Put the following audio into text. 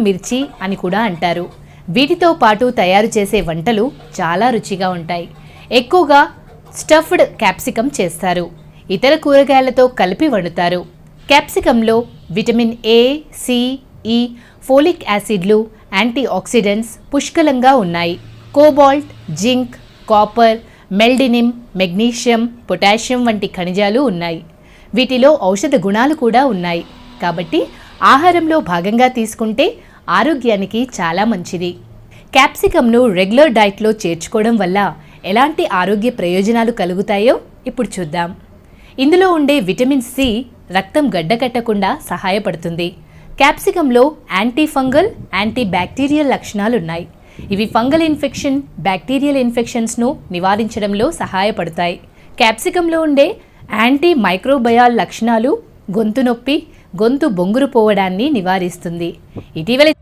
మిర్చి అని కూడా అంటారు. వీటితో పాటు తయారు చేసే వంటలు చాలా రుచిగా ఉంటాయి. ఎక్కువగా స్టఫ్డ్ క్యాప్సికమ్ చేస్తారు. ఇతర కూరగాయలతో కలిపి వండుతారు. క్యాప్సికంలో vitamin A, C, E, folic యాసిడ్లు, యాంటీ ఆక్సిడెంట్స్ పుష్కలంగా ఉన్నాయి. Cobalt, zinc, copper, molybdenum, magnesium, potassium వంటి ఖనిజాలు ఉన్నాయి. వీటిలో ఔషధ గుణాలు కూడా ఉన్నాయి. కాబట్టి ఆహారంలో భాగంగా తీసుకుంటే ఆరోగ్యానికి చాలా మంచిది. క్యాప్సికమ్ను రెగ్యులర్ డైట్లో చేర్చుకోవడం వల్ల ఎలాంటి ఆరోగ్య ప్రయోజనాలు కలుగుతాయో ఇప్పుడు చూద్దాం. ఇందులో ఉండే విటమిన్ సి రక్తం గడ్డకట్టకుండా సహాయపడుతుంది. క్యాప్సికంలో యాంటీ ఫంగల్, యాంటీ బ్యాక్టీరియల్ లక్షణాలున్నాయి. ఇవి ఫంగల్ ఇన్ఫెక్షన్, బ్యాక్టీరియల్ ఇన్ఫెక్షన్స్ను నివారించడంలో సహాయపడతాయి. క్యాప్సికంలో ఉండే యాంటీ మైక్రోబయాల్ లక్షణాలు గొంతు నొప్పి, గొంతు బొంగురు పోవడాన్ని నివారిస్తుంది. ఇటీవల